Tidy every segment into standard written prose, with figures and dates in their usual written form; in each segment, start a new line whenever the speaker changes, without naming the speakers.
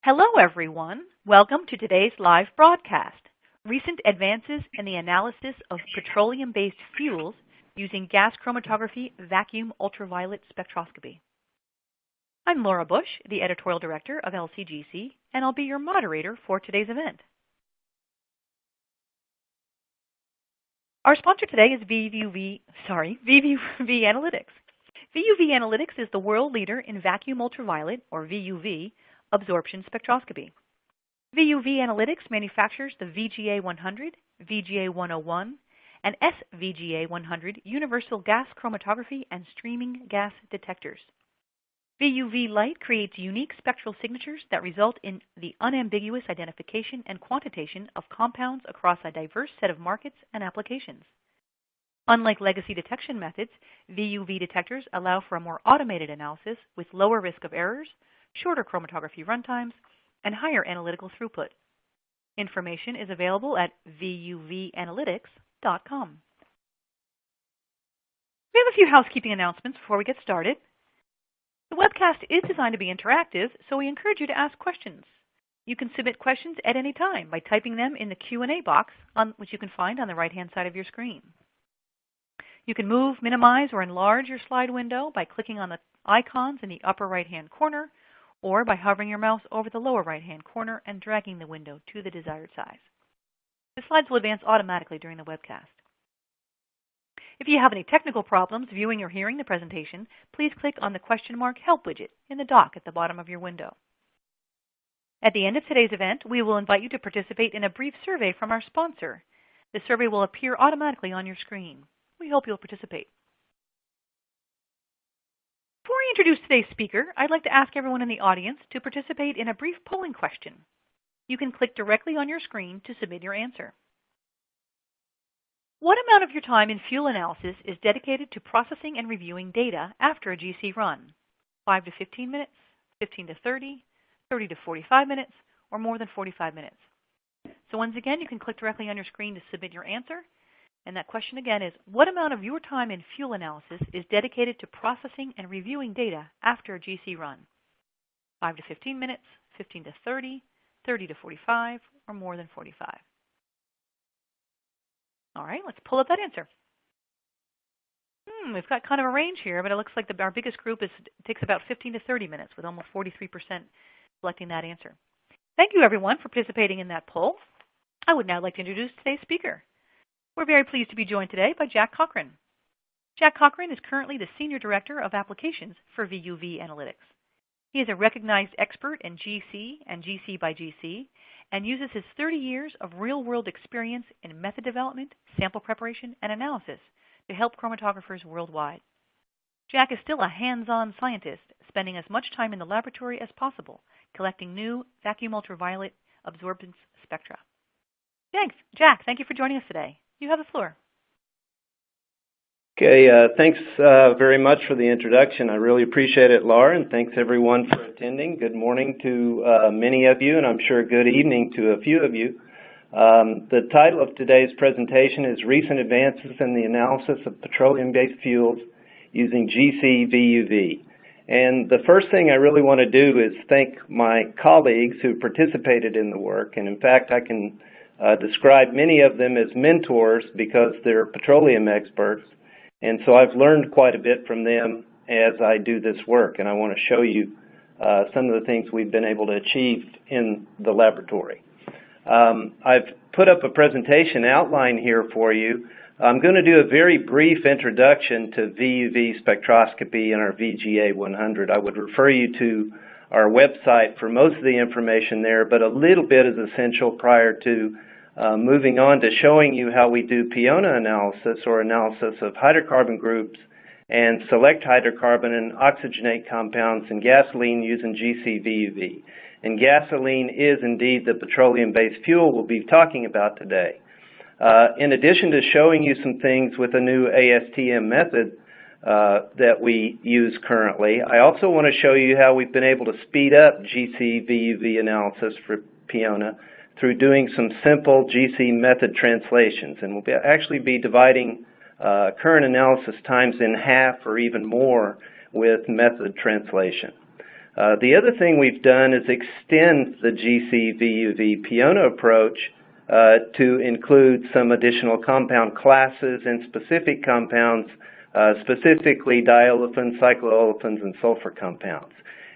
Hello, everyone. Welcome to today's live broadcast, Recent Advances in the Analysis of Petroleum-Based Fuels Using Gas Chromatography Vacuum Ultraviolet Spectroscopy. I'm Laura Bush, the Editorial Director of LCGC, and I'll be your moderator for today's event. Our sponsor today is VUV Analytics. VUV Analytics is the world leader in vacuum ultraviolet, or VUV, absorption spectroscopy. VUV Analytics manufactures the VGA-100, VGA-101, and SVGA-100 universal gas chromatography and streaming gas detectors. VUV light creates unique spectral signatures that result in the unambiguous identification and quantitation of compounds across a diverse set of markets and applications. Unlike legacy detection methods, VUV detectors allow for a more automated analysis with lower risk of errors, shorter chromatography runtimes, and higher analytical throughput. Information is available at vuvanalytics.com. We have a few housekeeping announcements before we get started. The webcast is designed to be interactive, so we encourage you to ask questions. You can submit questions at any time by typing them in the Q&A box, which you can find on the right-hand side of your screen. You can move, minimize, or enlarge your slide window by clicking on the icons in the upper right-hand corner, or by hovering your mouse over the lower right-hand corner and dragging the window to the desired size. The slides will advance automatically during the webcast. If you have any technical problems viewing or hearing the presentation, please click on the question mark Help widget in the dock at the bottom of your window. At the end of today's event, we will invite you to participate in a brief survey from our sponsor. The survey will appear automatically on your screen. We hope you'll participate. Before I introduce today's speaker, I'd like to ask everyone in the audience to participate in a brief polling question. You can click directly on your screen to submit your answer. What amount of your time in fuel analysis is dedicated to processing and reviewing data after a GC run? 5 to 15 minutes, 15 to 30, 30 to 45 minutes, or more than 45 minutes? So once again, you can click directly on your screen to submit your answer. And that question again is, what amount of your time in fuel analysis is dedicated to processing and reviewing data after a GC run? 5 to 15 minutes, 15 to 30, 30 to 45, or more than 45? All right, let's pull up that answer. We've got kind of a range here, but it looks like our biggest group takes about 15 to 30 minutes, with almost 43% selecting that answer. Thank you, everyone, for participating in that poll. I would now like to introduce today's speaker. We're very pleased to be joined today by Jack Cochran. Jack Cochran is currently the Senior Director of Applications for VUV Analytics. He is a recognized expert in GC and GC by GC and uses his 30 years of real-world experience in method development, sample preparation, and analysis to help chromatographers worldwide. Jack is still a hands-on scientist, spending as much time in the laboratory as possible, collecting new vacuum ultraviolet absorbance spectra. Thanks, Jack. Thank you for joining us today. You have the floor.
Okay, thanks very much for the introduction. I really appreciate it, Laura, and thanks everyone for attending. Good morning to many of you, and I'm sure good evening to a few of you. The title of today's presentation is Recent Advances in the Analysis of Petroleum-Based Fuels Using GC-VUV. And the first thing I really want to do is thank my colleagues who participated in the work, and in fact I can describe many of them as mentors because they're petroleum experts. And so I've learned quite a bit from them as I do this work. And I want to show you some of the things we've been able to achieve in the laboratory. I've put up a presentation outline here for you. I'm going to do a very brief introduction to VUV spectroscopy and our VGA-100. I would refer you to our website for most of the information there, but a little bit is essential prior to moving on to showing you how we do Peona analysis, or analysis of hydrocarbon groups and select hydrocarbon and oxygenate compounds in gasoline using GC-VUV. And gasoline is indeed the petroleum-based fuel we'll be talking about today. In addition to showing you some things with a new ASTM method that we use currently, I also want to show you how we've been able to speed up GC-VUV analysis for Peona through doing some simple GC method translations. And we'll actually be dividing current analysis times in half or even more with method translation. The other thing we've done is extend the GC-VUV Peona approach to include some additional compound classes and specific compounds, specifically diolefins, cycloolefins, and sulfur compounds.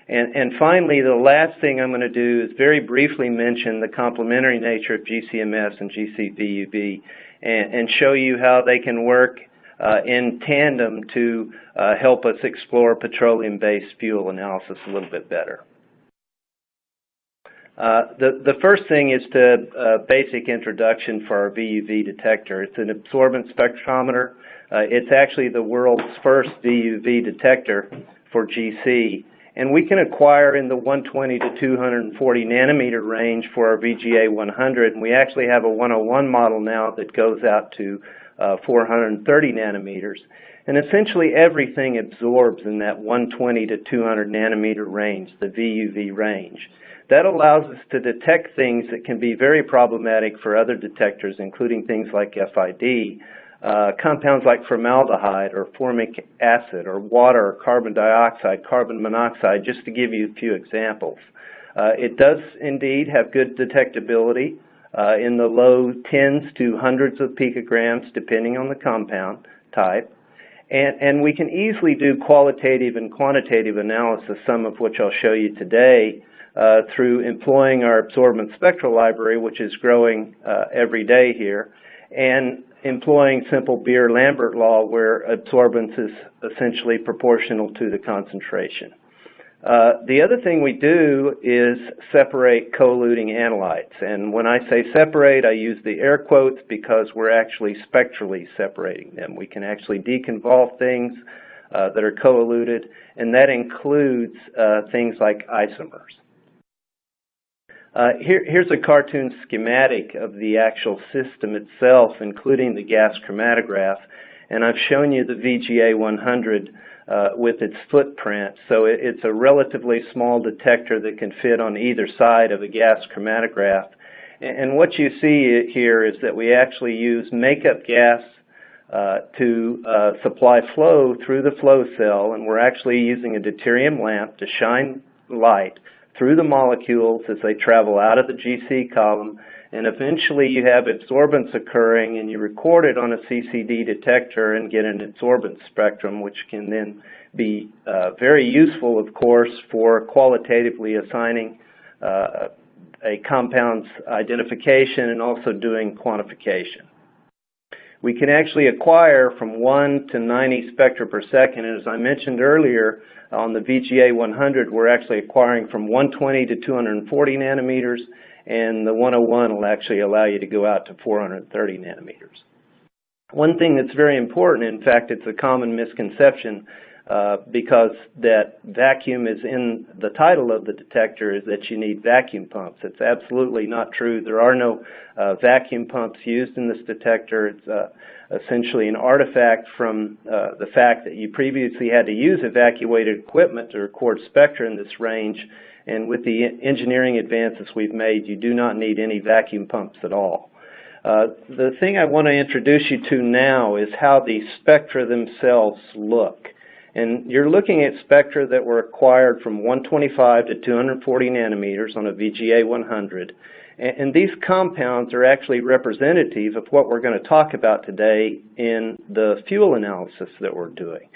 And finally, the last thing I'm going to do is very briefly mention the complementary nature of GCMS and GC-VUV and show you how they can work in tandem to help us explore petroleum-based fuel analysis a little bit better. The first thing is the basic introduction for our VUV detector. It's an absorbance spectrometer. It's actually the world's first VUV detector for GC. And we can acquire in the 120 to 240 nanometer range for our VGA-100. And we actually have a 101 model now that goes out to 430 nanometers. And essentially everything absorbs in that 120 to 200 nanometer range, the VUV range. That allows us to detect things that can be very problematic for other detectors, including things like FID, compounds like formaldehyde or formic acid or water or carbon dioxide, carbon monoxide, just to give you a few examples. It does indeed have good detectability in the low tens to hundreds of picograms, depending on the compound type. And we can easily do qualitative and quantitative analysis, some of which I'll show you today, through employing our absorbance spectral library, which is growing every day here, and employing simple Beer-Lambert law, where absorbance is essentially proportional to the concentration. The other thing we do is separate co-eluting analytes. And when I say separate, I use the air quotes because we're actually spectrally separating them. We can actually deconvolve things that are co-eluted, and that includes things like isomers. Here's a cartoon schematic of the actual system itself, including the gas chromatograph. And I've shown you the VGA-100 with its footprint. So it's a relatively small detector that can fit on either side of a gas chromatograph. And what you see here is that we actually use makeup gas to supply flow through the flow cell, and we're actually using a deuterium lamp to shine light through the molecules as they travel out of the GC column, and eventually you have absorbance occurring, and you record it on a CCD detector and get an absorbance spectrum, which can then be very useful, of course, for qualitatively assigning a compound's identification and also doing quantification. We can actually acquire from 1 to 90 spectra per second, and as I mentioned earlier, on the VGA-100, we're actually acquiring from 120 to 240 nanometers, and the 101 will actually allow you to go out to 430 nanometers. One thing that's very important, in fact, it's a common misconception because that vacuum is in the title of the detector, is that you need vacuum pumps. It's absolutely not true. There are no vacuum pumps used in this detector. It's essentially an artifact from the fact that you previously had to use evacuated equipment to record spectra in this range, and with the engineering advances we've made, you do not need any vacuum pumps at all. The thing I want to introduce you to now is how the spectra themselves look. And you're looking at spectra that were acquired from 125 to 240 nanometers on a VGA-100. And these compounds are actually representative of what we're going to talk about today in the fuel analysis that we're doing.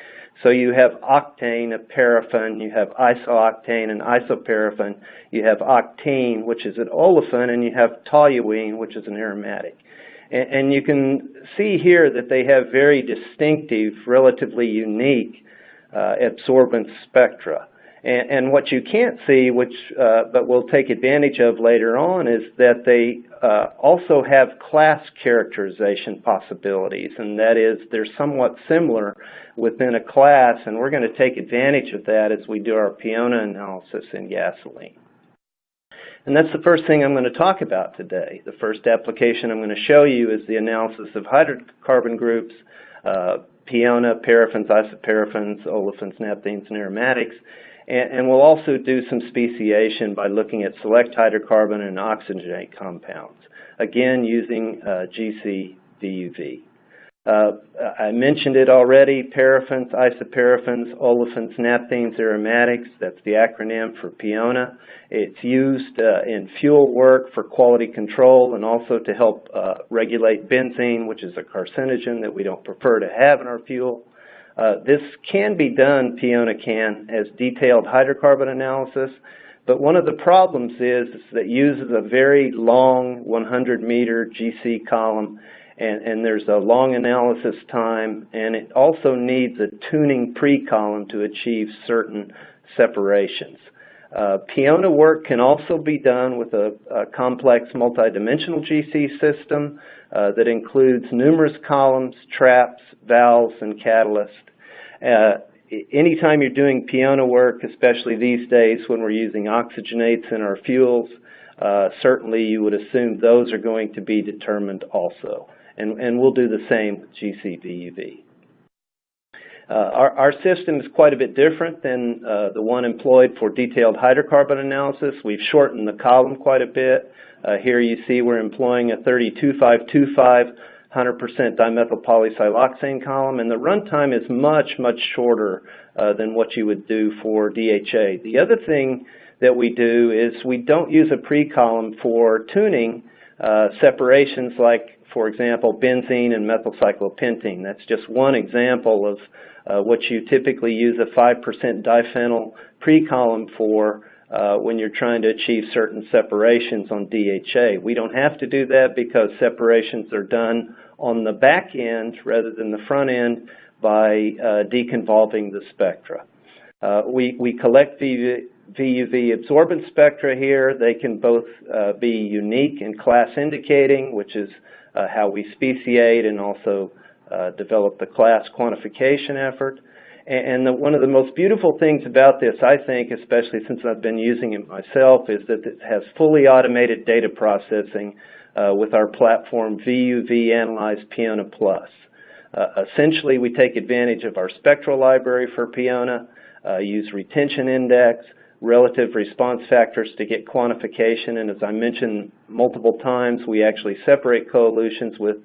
So you have octane, a paraffin, you have isooctane and isoparaffin, you have octene, which is an olefin, and you have toluene, which is an aromatic. And you can see here that they have very distinctive, relatively unique absorbance spectra. And what you can't see, which but we'll take advantage of later on, is that they also have class characterization possibilities, and that is they're somewhat similar within a class, and we're going to take advantage of that as we do our Peona analysis in gasoline. And that's the first thing I'm going to talk about today. The first application I'm going to show you is the analysis of hydrocarbon groups, Peona, paraffins, isoparaffins, olefins, naphthalene, and aromatics. And we'll also do some speciation by looking at select hydrocarbon and oxygenate compounds, again using GC-VUV. I mentioned it already, paraffins, isoparaffins, olefins, naphthenes, aromatics. That's the acronym for Peona. It's used in fuel work for quality control and also to help regulate benzene, which is a carcinogen that we don't prefer to have in our fuel. This can be done, Peona can, as detailed hydrocarbon analysis, but one of the problems is that it uses a very long 100-meter GC column, and there's a long analysis time, and it also needs a tuning pre-column to achieve certain separations. Peona work can also be done with a complex multidimensional GC system that includes numerous columns, traps, valves, and catalysts. Anytime you're doing Peona work, especially these days when we're using oxygenates in our fuels, certainly you would assume those are going to be determined also. And we'll do the same with GC-VUV. Our system is quite a bit different than the one employed for detailed hydrocarbon analysis. We've shortened the column quite a bit. Here you see we're employing a 30-2525 100% dimethyl polysiloxane column, and the runtime is much, much shorter than what you would do for DHA. The other thing that we do is we don't use a pre-column for tuning separations like, for example, benzene and methylcyclopentene. That's just one example of what you typically use a 5% diphenyl pre-column for when you're trying to achieve certain separations on DHA. We don't have to do that because separations are done on the back end rather than the front end by deconvolving the spectra. We collect VUV absorbance spectra here. They can both be unique and class indicating, which is how we speciate and also develop the class quantification effort. And one of the most beautiful things about this, I think, especially since I've been using it myself, is that it has fully automated data processing with our platform VUV Analyze Peona Plus. Essentially, we take advantage of our spectral library for Peona, use retention index, relative response factors to get quantification, and as I mentioned multiple times, we actually separate coelutions with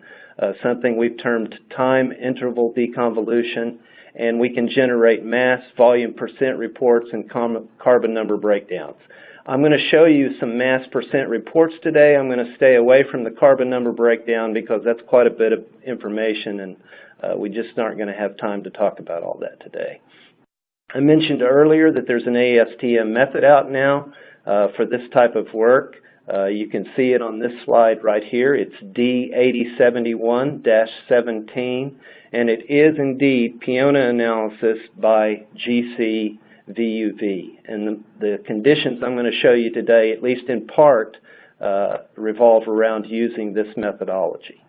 something we've termed time interval deconvolution, and we can generate mass, volume, percent reports, and carbon number breakdowns. I'm going to show you some mass percent reports today. I'm going to stay away from the carbon number breakdown because that's quite a bit of information, and we just aren't going to have time to talk about all that today. I mentioned earlier that there's an ASTM method out now for this type of work. You can see it on this slide right here. It's D8071-17, and it is indeed Peona analysis by GC-VUV. And the conditions I'm going to show you today, at least in part, revolve around using this methodology.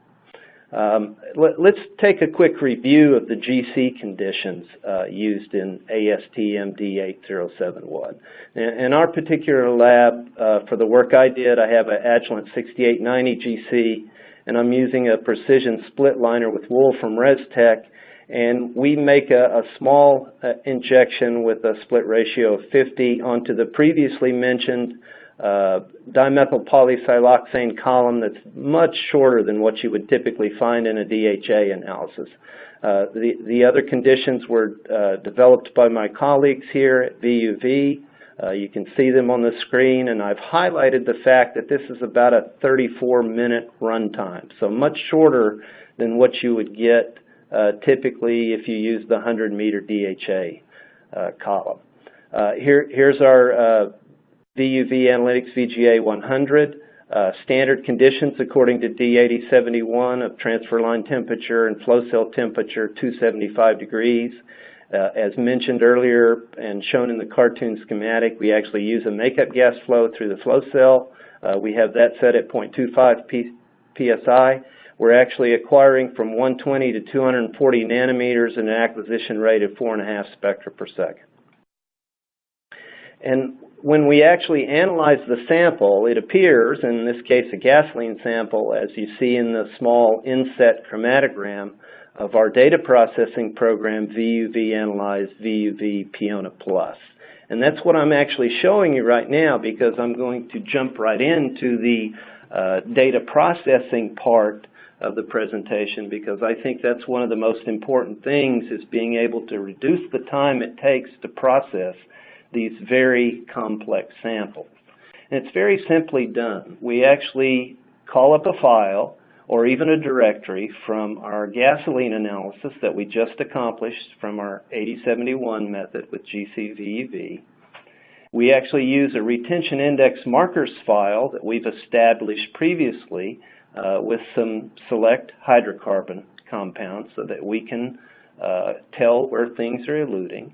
Let's take a quick review of the GC conditions used in ASTM D8071. In our particular lab, for the work I did, I have an Agilent 6890 GC, and I'm using a precision split liner with wool from ResTech, and we make a small injection with a split ratio of 50 onto the previously mentioned dimethyl polysiloxane column that's much shorter than what you would typically find in a DHA analysis. The other conditions were developed by my colleagues here at VUV. You can see them on the screen, and I've highlighted the fact that this is about a 34-minute runtime, so much shorter than what you would get typically if you use the 100-meter DHA column. Here's our VUV Analytics VGA 100, standard conditions according to D8071 of transfer line temperature and flow cell temperature 275 degrees. As mentioned earlier and shown in the cartoon schematic, we actually use a makeup gas flow through the flow cell. We have that set at 0.25 psi. We're actually acquiring from 120 to 240 nanometers and an acquisition rate of 4.5 spectra per second. And when we actually analyze the sample, it appears, in this case a gasoline sample, as you see in the small inset chromatogram of our data processing program, VUV Analyze VUV Peona Plus. And that's what I'm actually showing you right now, because I'm going to jump right into the data processing part of the presentation, because I think that's one of the most important things, is being able to reduce the time it takes to process these very complex samples. And it's very simply done. We actually call up a file or even a directory from our gasoline analysis that we just accomplished from our 8071 method with GC-VUV. We actually use a retention index markers file that we've established previously with some select hydrocarbon compounds so that we can tell where things are eluting.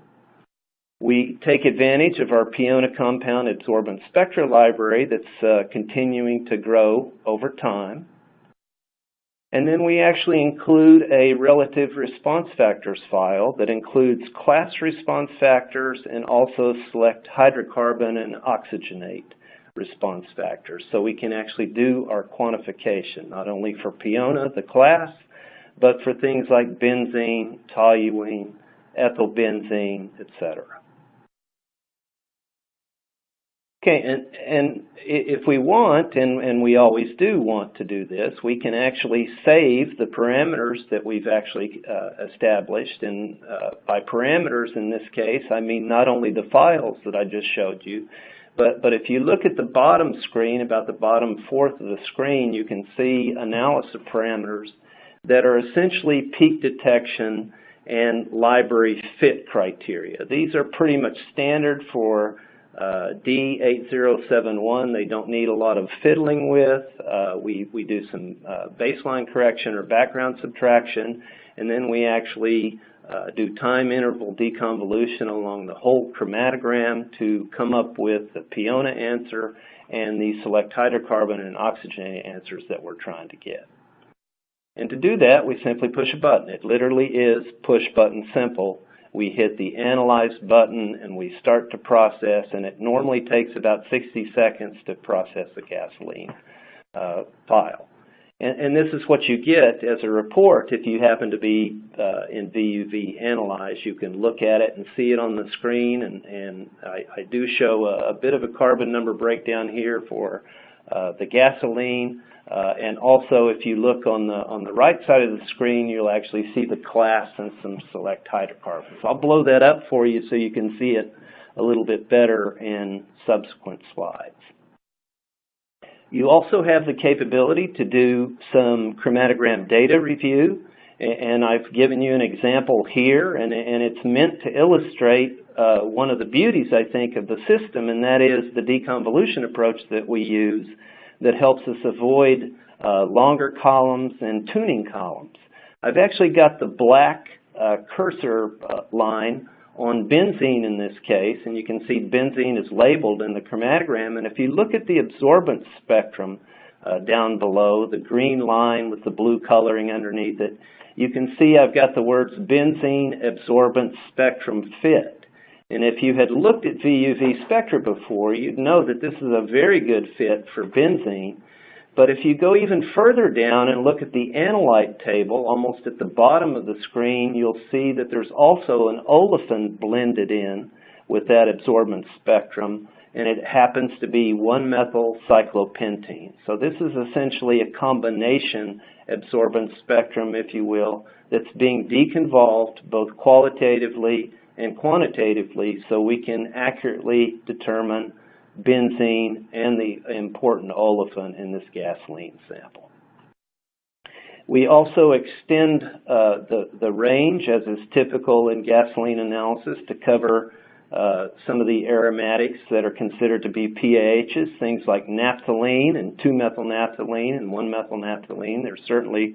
We take advantage of our Peona compound absorbance spectra library that's continuing to grow over time. And then we actually include a relative response factors file that includes class response factors and also select hydrocarbon and oxygenate response factors. So we can actually do our quantification, not only for Peona, the class, but for things like benzene, toluene, ethylbenzene, etc. Okay, and if we want, and we always do want to do this, we can actually save the parameters that we've actually established. And by parameters in this case, I mean not only the files that I just showed you, but if you look at the bottom screen, about the bottom fourth of the screen, you can see analysis parameters that are essentially peak detection and library fit criteria. These are pretty much standard for D8071. They don't need a lot of fiddling with. We do some baseline correction or background subtraction, and then we actually do time interval deconvolution along the whole chromatogram to come up with the Peona answer and the select hydrocarbon and oxygen answers that we're trying to get. And to do that, we simply push a button. It literally is push button simple. We hit the Analyze button and we start to process, and it normally takes about 60 seconds to process the gasoline file. And this is what you get as a report. If you happen to be in VUV Analyze, you can look at it and see it on the screen, and I do show a bit of a carbon number breakdown here for the gasoline. And also, if you look on the right side of the screen, you'll actually see the class and some select hydrocarbons. I'll blow that up for you so you can see it a little bit better in subsequent slides. You also have the capability to do some chromatogram data review, and I've given you an example here, and it's meant to illustrate one of the beauties, I think, of the system, and that is the deconvolution approach that we use that helps us avoid longer columns and tuning columns. I've actually got the black cursor line on benzene in this case, and you can see benzene is labeled in the chromatogram. And if you look at the absorbance spectrum down below, the green line with the blue coloring underneath it, you can see I've got the words benzene absorbance spectrum fit. And if you had looked at VUV spectra before, you'd know that this is a very good fit for benzene. But if you go even further down and look at the analyte table, almost at the bottom of the screen, you'll see that there's also an olefin blended in with that absorbance spectrum, and it happens to be 1-methylcyclopentene. So this is essentially a combination absorbance spectrum, if you will, that's being deconvolved both qualitatively and quantitatively so we can accurately determine benzene and the important olefin in this gasoline sample. We also extend the range, as is typical in gasoline analysis, to cover some of the aromatics that are considered to be PAHs, things like naphthalene and 2-methylnaphthalene and 1-methylnaphthalene. They're certainly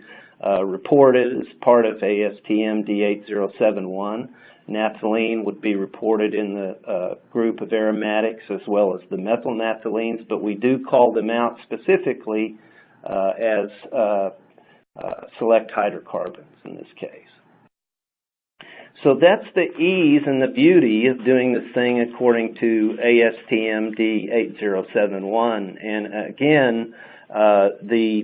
reported as part of ASTM D8071. Naphthalene would be reported in the group of aromatics as well as the methylnaphthalines, but we do call them out specifically as select hydrocarbons in this case. So that's the ease and the beauty of doing this thing according to ASTM D8071. And again, the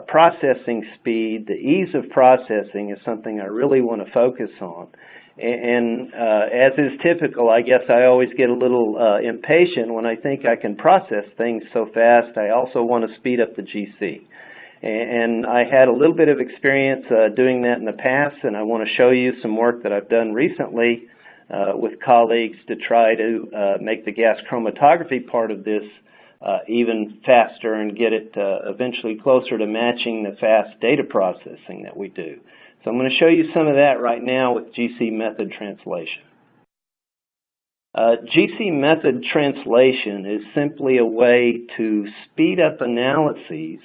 processing speed, the ease of processing is something I really want to focus on. And as is typical, I guess I always get a little impatient when I think I can process things so fast. I also want to speed up the GC. And I had a little bit of experience doing that in the past, and I want to show you some work that I've done recently with colleagues to try to make the gas chromatography part of this even faster and get it eventually closer to matching the fast data processing that we do. So I'm going to show you some of that right now with GC method translation. GC method translation is simply a way to speed up analyses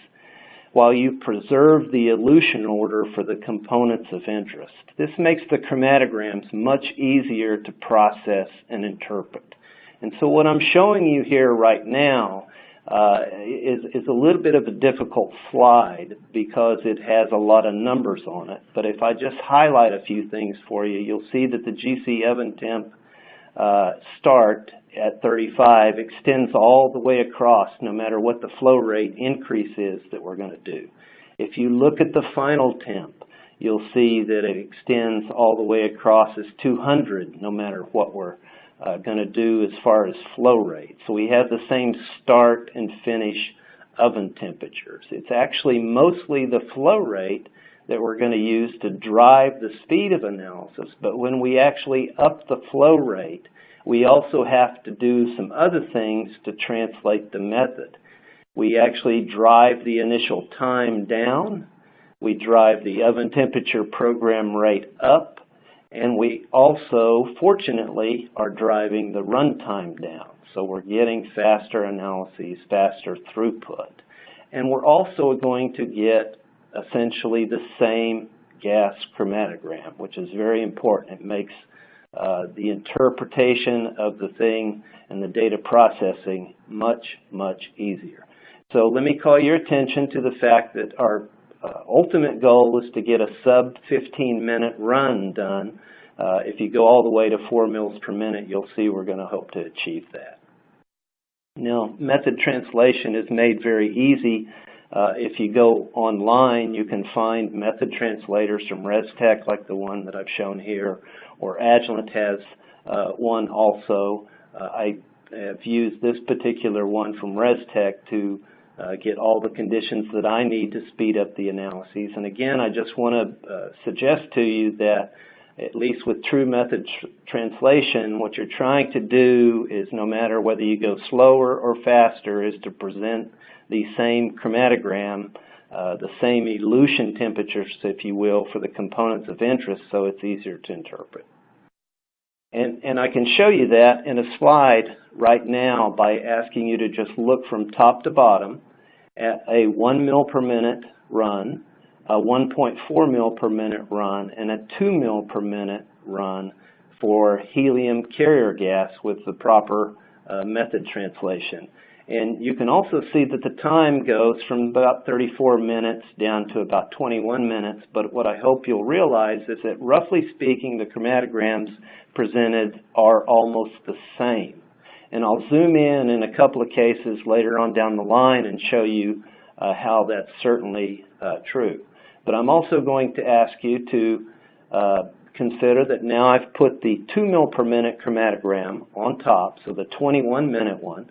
while you preserve the elution order for the components of interest. This makes the chromatograms much easier to process and interpret. And so what I'm showing you here right now is a little bit of a difficult slide because it has a lot of numbers on it. But if I just highlight a few things for you, you'll see that the GC oven temp start at 35 extends all the way across no matter what the flow rate increase is that we're going to do. If you look at the final temp, you'll see that it extends all the way across as 200 no matter what we're going to do as far as flow rate. So we have the same start and finish oven temperatures. It's actually mostly the flow rate that we're going to use to drive the speed of analysis, but when we actually up the flow rate, we also have to do some other things to translate the method. We actually drive the initial time down, we drive the oven temperature program rate up, and we also, fortunately, are driving the runtime down. So we're getting faster analyses, faster throughput. And we're also going to get essentially the same gas chromatogram, which is very important. It makes the interpretation of the thing and the data processing much, much easier. So let me call your attention to the fact that our ultimate goal is to get a sub 15-minute run done. If you go all the way to 4 mils per minute, you'll see we're going to hope to achieve that. Now, method translation is made very easy. If you go online, you can find method translators from ResTech, like the one that I've shown here, or Agilent has one also. I have used this particular one from ResTech to get all the conditions that I need to speed up the analyses. And again, I just want to suggest to you that at least with true method translation, what you're trying to do is, no matter whether you go slower or faster, is to present the same chromatogram, the same elution temperatures, if you will, for the components of interest, so it's easier to interpret. And I can show you that in a slide right now by asking you to just look from top to bottom at a 1 mil per minute run, a 1.4 mil per minute run, and a 2 mil per minute run for helium carrier gas with the proper method translation. And you can also see that the time goes from about 34 minutes down to about 21 minutes, but what I hope you'll realize is that, roughly speaking, the chromatograms presented are almost the same. And I'll zoom in a couple of cases later on down the line and show you how that's certainly true. But I'm also going to ask you to consider that now I've put the 2 mil per minute chromatogram on top, so the 21-minute one.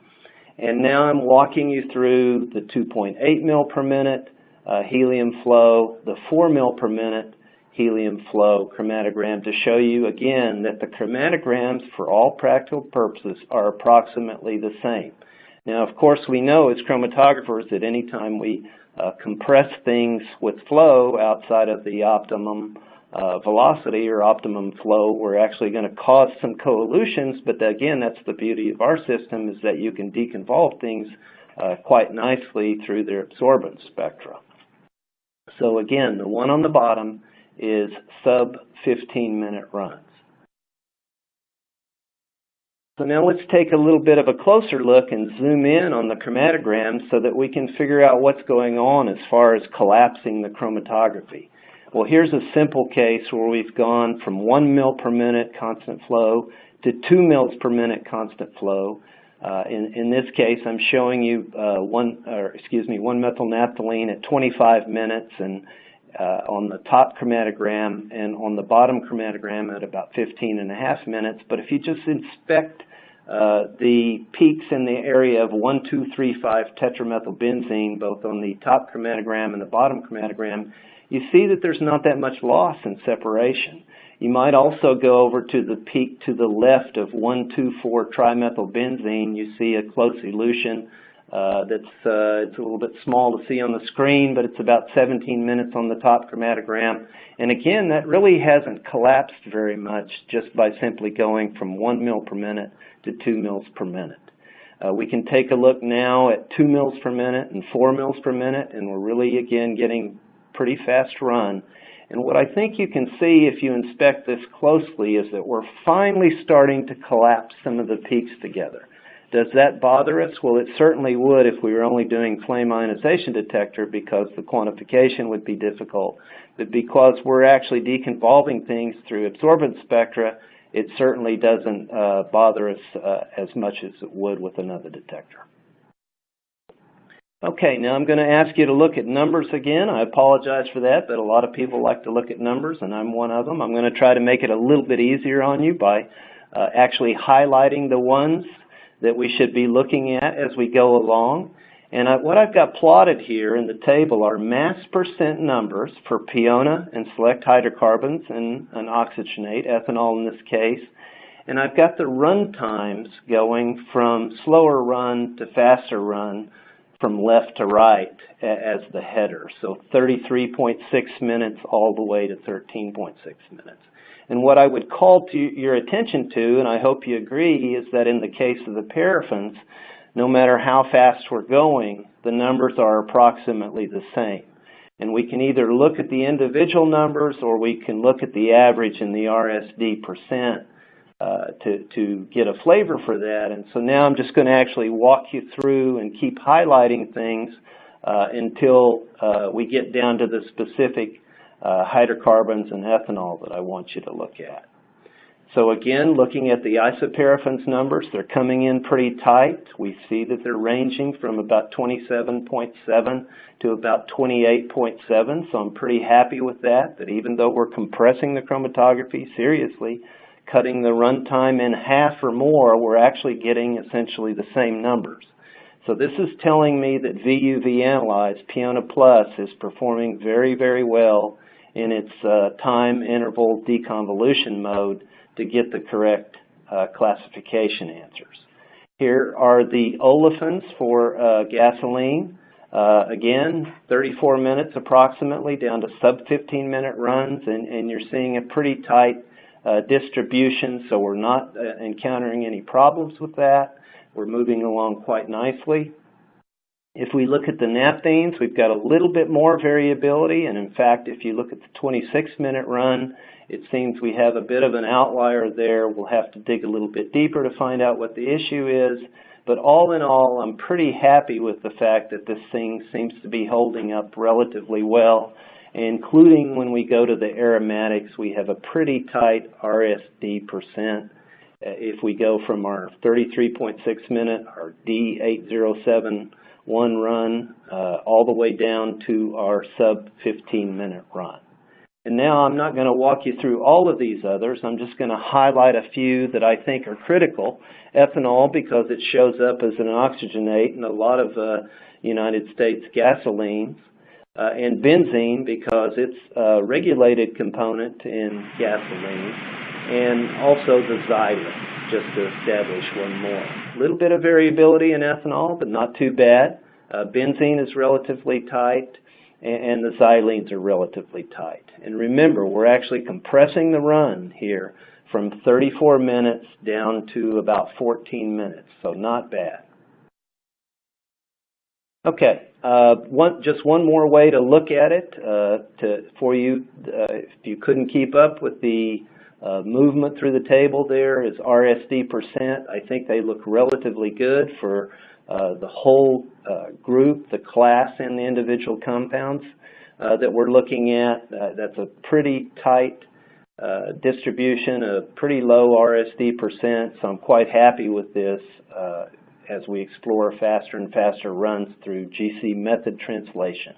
And now I'm walking you through the 2.8 mil per minute helium flow, the 4 mil per minute helium flow chromatogram, to show you again that the chromatograms, for all practical purposes, are approximately the same. Now, of course, we know as chromatographers that any time we compress things with flow outside of the optimum velocity or optimum flow, we're actually going to cause some coelutions, but again, that's the beauty of our system, is that you can deconvolve things quite nicely through their absorbance spectra. So again, the one on the bottom is sub 15-minute runs. So now let's take a little bit of a closer look and zoom in on the chromatograms so that we can figure out what's going on as far as collapsing the chromatography. Well, here's a simple case where we've gone from 1 mil per minute constant flow to 2 mils per minute constant flow. In this case, I'm showing you 1-methylnaphthalene at 25 minutes and on the top chromatogram, and on the bottom chromatogram at about 15.5 minutes. But if you just inspect the peaks in the area of 1235 tetramethylbenzene, both on the top chromatogram and the bottom chromatogram, you see that there's not that much loss in separation. You might also go over to the peak to the left of 124 trimethylbenzene. You see a close elution it's a little bit small to see on the screen, but it's about 17 minutes on the top chromatogram. And again, that really hasn't collapsed very much just by simply going from 1 mil per minute to 2 mils per minute. We can take a look now at 2 mils per minute and 4 mils per minute, and we're really, again, getting pretty fast run. And what I think you can see if you inspect this closely is that we're finally starting to collapse some of the peaks together. Does that bother us? Well, it certainly would if we were only doing flame ionization detector, because the quantification would be difficult. But because we're actually deconvolving things through absorbance spectra, it certainly doesn't bother us as much as it would with another detector. Okay, now I'm going to ask you to look at numbers again. I apologize for that, but a lot of people like to look at numbers, and I'm one of them. I'm going to try to make it a little bit easier on you by actually highlighting the ones that we should be looking at as we go along. And what I've got plotted here in the table are mass percent numbers for piona and select hydrocarbons and an oxygenate, ethanol in this case. And I've got the run times going from slower run to faster run from left to right as the header. So 33.6 minutes all the way to 13.6 minutes. And what I would call to your attention to, and I hope you agree, is that in the case of the paraffins, no matter how fast we're going, the numbers are approximately the same. And we can either look at the individual numbers or we can look at the average in the RSD percent to get a flavor for that. And so now I'm just going to actually walk you through and keep highlighting things until we get down to the specific hydrocarbons and ethanol that I want you to look at. So again, looking at the isoparaffins numbers, they're coming in pretty tight. We see that they're ranging from about 27.7 to about 28.7, so I'm pretty happy with that, that even though we're compressing the chromatography seriously, cutting the runtime in half or more, we're actually getting essentially the same numbers. So this is telling me that VUV analyzed, Piona Plus, is performing very, very well in its time interval deconvolution mode to get the correct classification answers. Here are the olefins for gasoline. Again, 34 minutes approximately down to sub-15 minute runs, and you're seeing a pretty tight distribution, so we're not encountering any problems with that. We're moving along quite nicely. If we look at the naphthenes, we've got a little bit more variability, and in fact, if you look at the 26-minute run, it seems we have a bit of an outlier there. We'll have to dig a little bit deeper to find out what the issue is, but all in all, I'm pretty happy with the fact that this thing seems to be holding up relatively well, including when we go to the aromatics, we have a pretty tight RSD percent. If we go from our 33.6 minute, our D8071 run, all the way down to our sub 15 minute run. And now I'm not going to walk you through all of these others. I'm just going to highlight a few that I think are critical. Ethanol, because it shows up as an oxygenate in a lot of United States gasolines. And benzene, because it's a regulated component in gasoline. And also the xylene, just to establish one more. A little bit of variability in ethanol, but not too bad. Benzene is relatively tight, and the xylenes are relatively tight. And remember, we're actually compressing the run here from 34 minutes down to about 14 minutes, so not bad. Okay, just one more way to look at it for you, if you couldn't keep up with the movement through the table there, is RSD percent. I think they look relatively good for the whole group, the class, and the individual compounds that we're looking at. That's a pretty tight distribution, a pretty low RSD percent, so I'm quite happy with this as we explore faster and faster runs through GC method translation.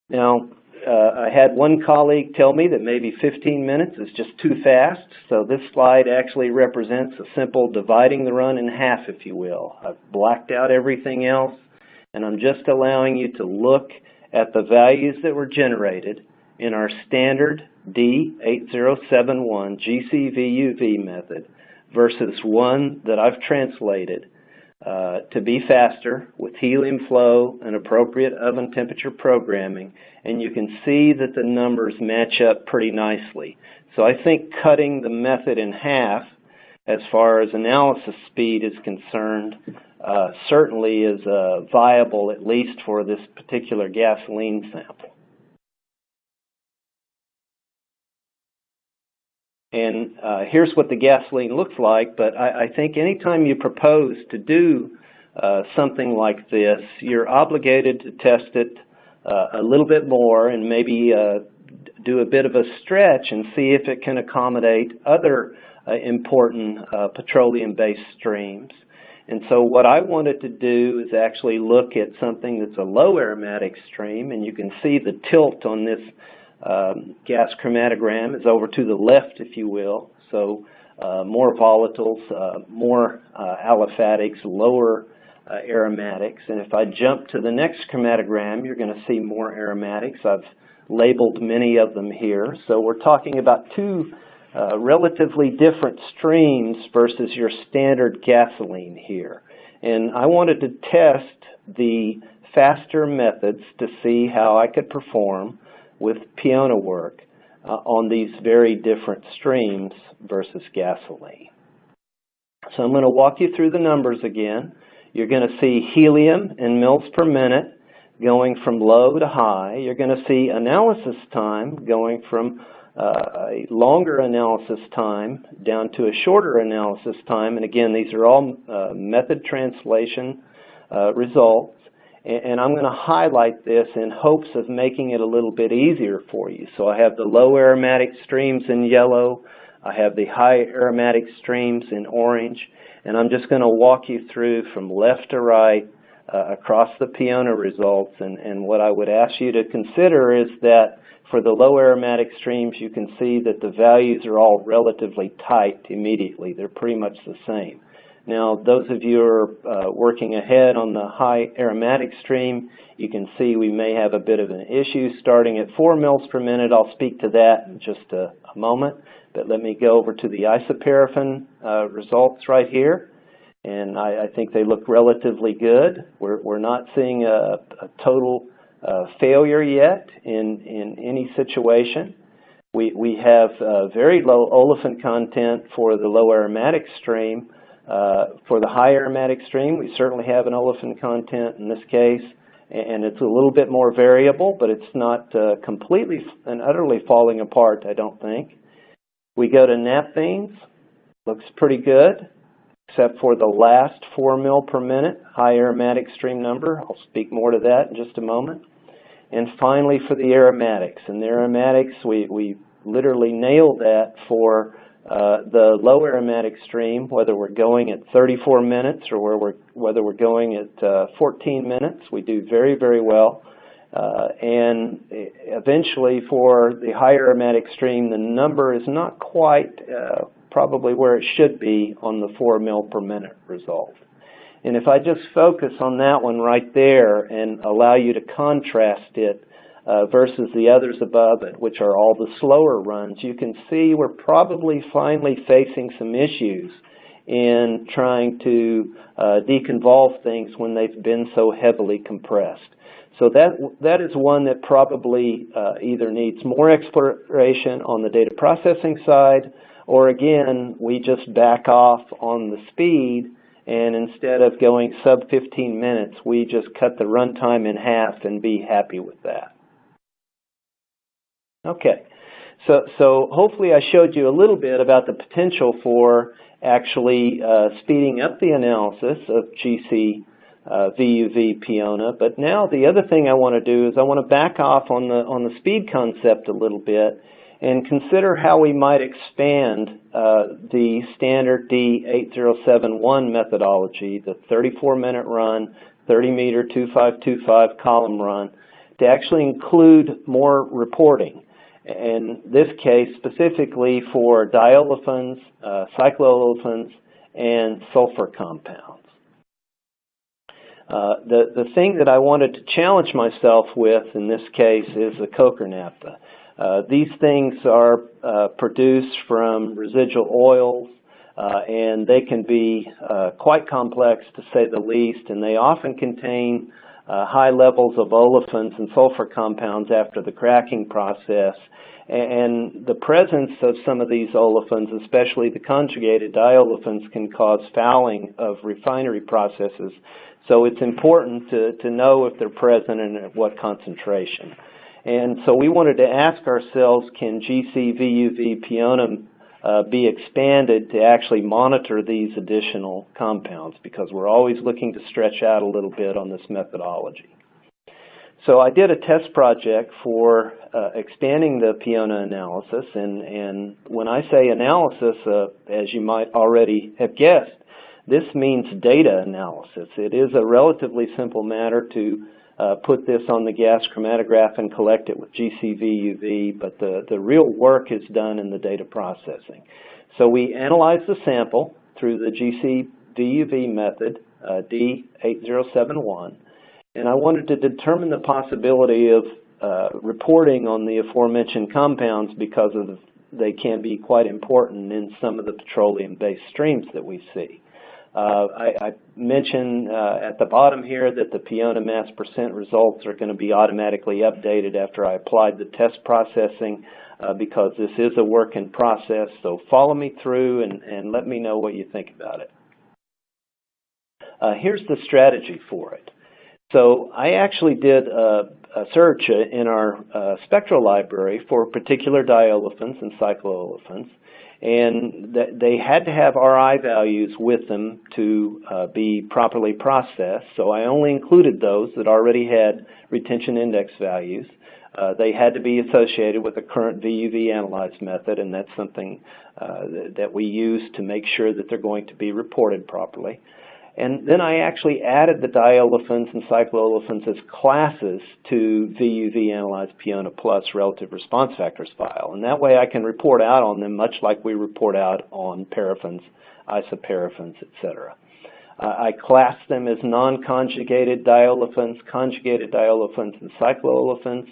Now, I had one colleague tell me that maybe 15 minutes is just too fast, so this slide actually represents a simple dividing the run in half, if you will. I've blacked out everything else, and I'm just allowing you to look at the values that were generated in our standard D8071 GC-VUV method versus one that I've translated to be faster with helium flow and appropriate oven temperature programming, and you can see that the numbers match up pretty nicely. So I think cutting the method in half as far as analysis speed is concerned certainly is viable, at least for this particular gasoline sample. And here's what the gasoline looks like, but I think anytime you propose to do something like this, you're obligated to test it a little bit more and maybe do a bit of a stretch and see if it can accommodate other important petroleum-based streams. And so what I wanted to do is actually look at something that's a low aromatic stream, and you can see the tilt on this gas chromatogram is over to the left, if you will. So more volatiles, more aliphatics, lower aromatics. And if I jump to the next chromatogram, you're going to see more aromatics. I've labeled many of them here. So we're talking about two relatively different streams versus your standard gasoline here. And I wanted to test the faster methods to see how I could perform with Piona work on these very different streams versus gasoline. So I'm going to walk you through the numbers again. You're going to see helium in mils per minute going from low to high. You're going to see analysis time going from a longer analysis time down to a shorter analysis time. And again, these are all method translation results. And I'm going to highlight this in hopes of making it a little bit easier for you. So I have the low aromatic streams in yellow. I have the high aromatic streams in orange. And I'm just going to walk you through from left to right across the Piona results. And what I would ask you to consider is that for the low aromatic streams, you can see that the values are all relatively tight immediately. They're pretty much the same. Now, those of you who are working ahead on the high aromatic stream, you can see we may have a bit of an issue starting at 4 mils per minute. I'll speak to that in just a moment. But let me go over to the isoparaffin results right here. And I think they look relatively good. We're not seeing a total failure yet in any situation. We have very low olefin content for the low aromatic stream. For the high aromatic stream, we certainly have an olefin content in this case, and it's a little bit more variable, but it's not completely and utterly falling apart, I don't think. We go to naphthenes, looks pretty good, except for the last 4 mil per minute high aromatic stream number. I'll speak more to that in just a moment. And finally, for the aromatics. And the aromatics, we literally nailed that for the low aromatic stream, whether we're going at 34 minutes or whether we're going at 14 minutes. We do very, very well. And eventually for the higher aromatic stream, the number is not quite probably where it should be on the 4 mil per minute result. And if I just focus on that one right there and allow you to contrast it versus the others above it, which are all the slower runs, you can see we're probably finally facing some issues in trying to deconvolve things when they've been so heavily compressed. So that is one that probably either needs more exploration on the data processing side, or again, we just back off on the speed, and instead of going sub 15 minutes, we just cut the runtime in half and be happy with that. Okay, so hopefully I showed you a little bit about the potential for actually speeding up the analysis of GC-VUV Piona. But now the other thing I want to do is I want to back off on the speed concept a little bit and consider how we might expand the standard D8071 methodology, the 34-minute run, 30-meter 2525 column run, to actually include more reporting. In this case, specifically for diolefins, cycloolefins, and sulfur compounds. The thing that I wanted to challenge myself with in this case is the Cochran naphtha. These things are produced from residual oils, and they can be quite complex to say the least, and they often contain high levels of olefins and sulfur compounds after the cracking process. And the presence of some of these olefins, especially the conjugated diolefins, can cause fouling of refinery processes. So it's important to know if they're present and at what concentration. And so we wanted to ask ourselves, can GC-VUV Petroleum be expanded to actually monitor these additional compounds, because we're always looking to stretch out a little bit on this methodology. So I did a test project for expanding the Peona analysis, and when I say analysis, as you might already have guessed, this means data analysis. It is a relatively simple matter to put this on the gas chromatograph and collect it with GC-VUV, but the real work is done in the data processing. So we analyzed the sample through the GC-VUV method, D8071, and I wanted to determine the possibility of reporting on the aforementioned compounds because they can be quite important in some of the petroleum-based streams that we see. I mentioned at the bottom here that the Peona mass percent results are going to be automatically updated after I applied the test processing because this is a work in process. So follow me through and let me know what you think about it. Here's the strategy for it. So I actually did a search in our spectral library for particular diolefins and cycloolefins, and they had to have RI values with them to be properly processed. So I only included those that already had retention index values. They had to be associated with a current VUV analyzed method, and that's something that we use to make sure that they're going to be reported properly. And then I actually added the diolefins and cycloolefins as classes to VUV Analyzed Peona Plus Relative Response Factors file. And that way I can report out on them much like we report out on paraffins, isoparaffins, etc. I classed them as non-conjugated diolefins, conjugated diolefins, and cycloolefins.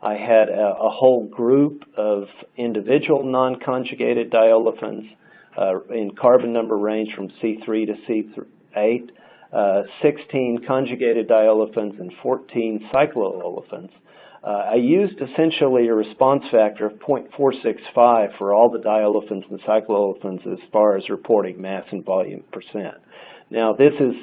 I had a whole group of individual non-conjugated diolefins in carbon number range from C3 to C8, 16 conjugated diolefins, and 14 cycloolefins. I used essentially a response factor of 0.465 for all the diolefins and cycloolefins as far as reporting mass and volume percent. Now this is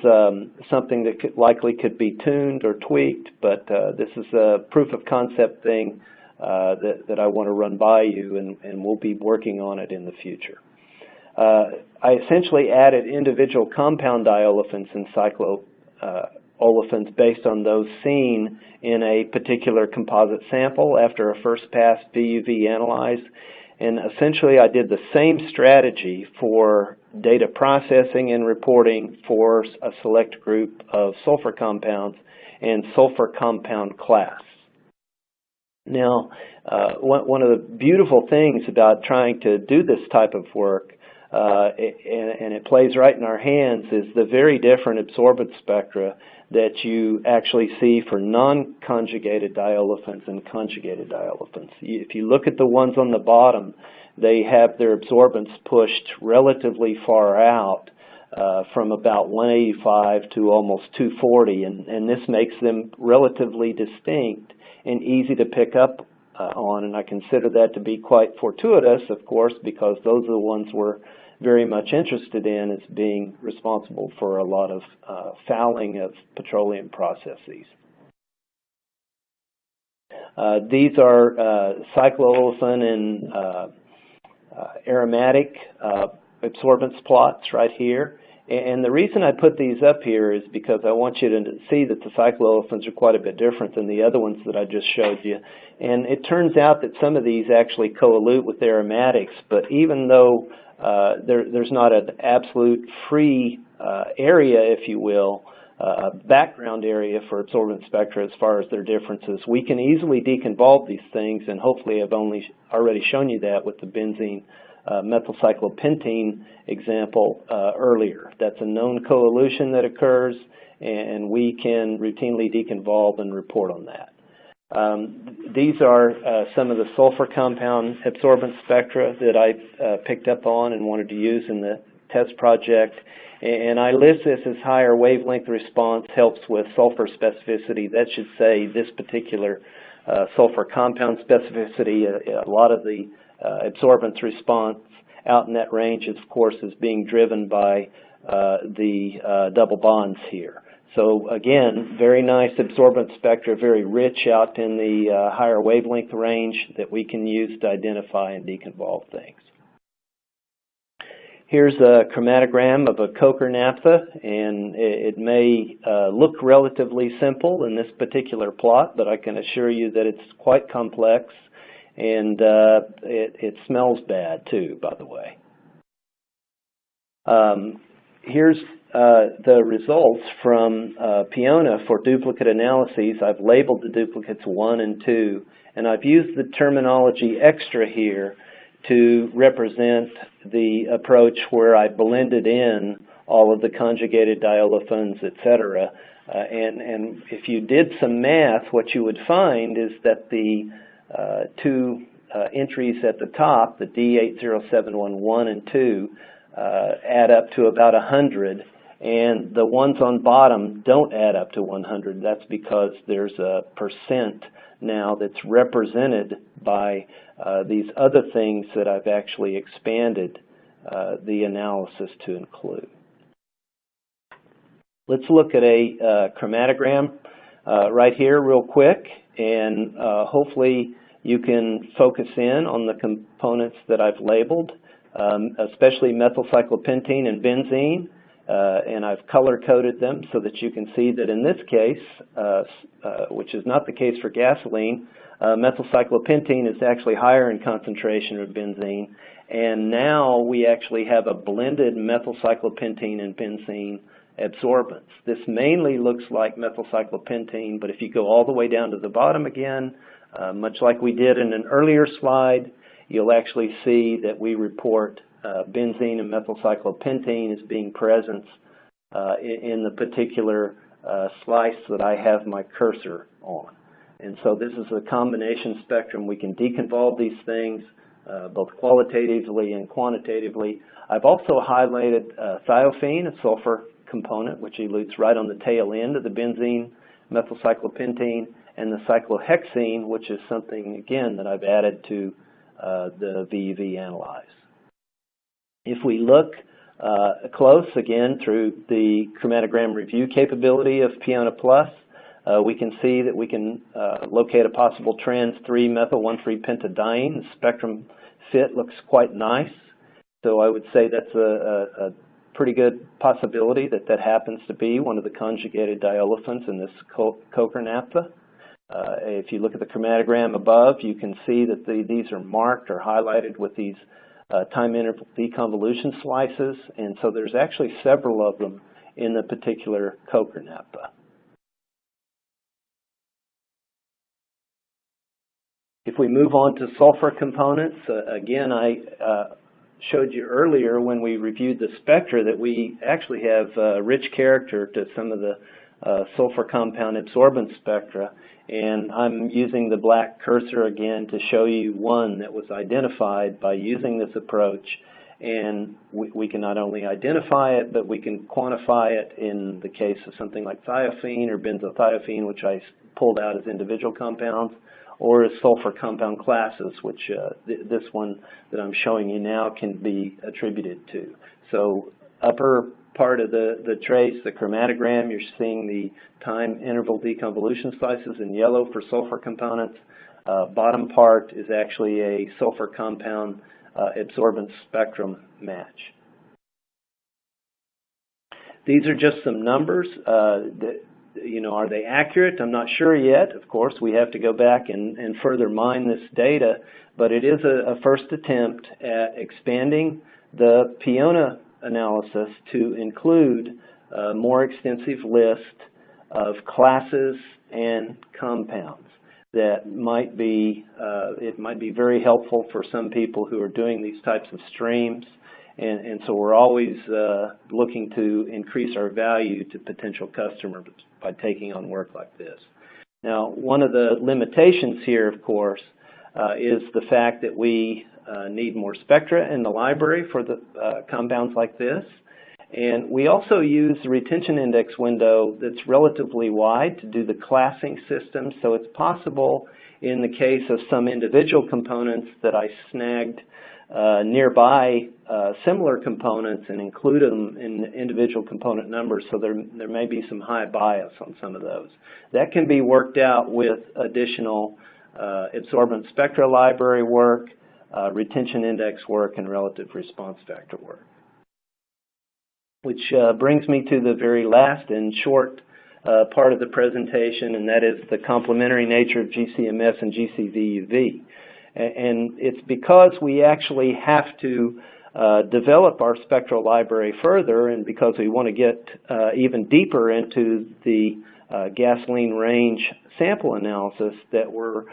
something that likely could be tuned or tweaked, but this is a proof of concept thing that I want to run by you, and we'll be working on it in the future. I essentially added individual compound diolefins and cycloolefins based on those seen in a particular composite sample after a first pass VUV analyze. And essentially I did the same strategy for data processing and reporting for a select group of sulfur compounds and sulfur compound class. Now, one of the beautiful things about trying to do this type of work, and it plays right in our hands, is the very different absorbance spectra that you actually see for non-conjugated diolefins and conjugated diolefins. If you look at the ones on the bottom, they have their absorbance pushed relatively far out from about 185 to almost 240, and this makes them relatively distinct and easy to pick up on, and I consider that to be quite fortuitous, of course, because those are the ones we're very much interested in as being responsible for a lot of fouling of petroleum processes. These are cycloolefin and aromatic absorbance plots right here. And the reason I put these up here is because I want you to see that the cycloolefins are quite a bit different than the other ones that I just showed you. And it turns out that some of these actually coalute with aromatics, but even though there's not an absolute free area, if you will, background area for absorbance spectra as far as their differences. We can easily deconvolve these things, and hopefully I've already shown you that with the benzene methylcyclopentene example earlier. That's a known coelution that occurs, and we can routinely deconvolve and report on that. These are some of the sulfur compound absorbance spectra that I picked up on and wanted to use in the test project. And I list this as higher wavelength response helps with sulfur specificity. That should say this particular sulfur compound specificity. A lot of the absorbance response out in that range, of course, is being driven by the double bonds here. So again, very nice absorbance spectra, very rich out in the higher wavelength range that we can use to identify and deconvolve things. Here's a chromatogram of a Cochran naphtha, and it may look relatively simple in this particular plot, but I can assure you that it's quite complex, and it smells bad too, by the way. Here's the results from Peona for duplicate analyses. I've labeled the duplicates 1 and 2, and I've used the terminology extra here to represent the approach where I blended in all of the conjugated diolefins, etc. And if you did some math, what you would find is that the two entries at the top, the D80711 and 2, add up to about 100, and the ones on bottom don't add up to 100. That's because there's a percent now that's represented by these other things that I've actually expanded the analysis to include. Let's look at a chromatogram right here real quick, and hopefully you can focus in on the components that I've labeled, especially methylcyclopentene and benzene. And I've color-coded them so that you can see that in this case, which is not the case for gasoline, methylcyclopentene is actually higher in concentration of benzene. And now we actually have a blended methylcyclopentene and benzene absorbance. This mainly looks like methylcyclopentene, but if you go all the way down to the bottom again, much like we did in an earlier slide, you'll actually see that we report benzene and methylcyclopentene as being present in the particular slice that I have my cursor on. And so this is a combination spectrum. We can deconvolve these things both qualitatively and quantitatively. I've also highlighted thiophene, a sulfur component, which elutes right on the tail end of the benzene methylcyclopentene, and the cyclohexene, which is something, again, that I've added to the VUV analyze. If we look close, again, through the chromatogram review capability of Peona Plus, we can see that we can locate a possible trans 3-methyl-1,3-pentadiene. The spectrum fit looks quite nice. So I would say that's a pretty good possibility that that happens to be one of the conjugated diolefins in this Cochran naphtha. If you look at the chromatogram above, you can see that these are marked or highlighted with these time interval deconvolution slices, and so there's actually several of them in the particular Cochran naphtha. If we move on to sulfur components, again, I showed you earlier when we reviewed the spectra that we actually have rich character to some of the sulfur compound absorbance spectra, and I'm using the black cursor again to show you one that was identified by using this approach, and we can not only identify it, but we can quantify it in the case of something like thiophene or benzothiophene, which I pulled out as individual compounds, or as sulfur compound classes, which this one that I'm showing you now can be attributed to. So upper part of the trace, the chromatogram, you're seeing the time interval deconvolution slices in yellow for sulfur components. Bottom part is actually a sulfur compound absorbance spectrum match. These are just some numbers. Are they accurate? I'm not sure yet. Of course, we have to go back and further mine this data, but it is a first attempt at expanding the Peona analysis to include a more extensive list of classes and compounds that might be, it might be very helpful for some people who are doing these types of streams. And so we're always looking to increase our value to potential customers by taking on work like this. Now, one of the limitations here, of course, is the fact that we need more spectra in the library for the compounds like this. And we also use the retention index window that's relatively wide to do the classing system. So it's possible in the case of some individual components that I snagged nearby similar components and include them in individual component numbers, so there may be some high bias on some of those. That can be worked out with additional absorbance spectra library work, retention index work, and relative response factor work. Which brings me to the very last and short part of the presentation, and that is the complementary nature of GCMS and GC-VUV. And it's because we actually have to develop our spectral library further, and because we want to get even deeper into the gasoline range sample analysis, that we're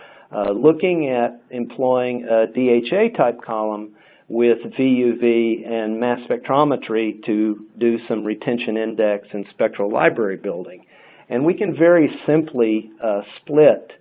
looking at employing a DHA type column with VUV and mass spectrometry to do some retention index and spectral library building. And we can very simply split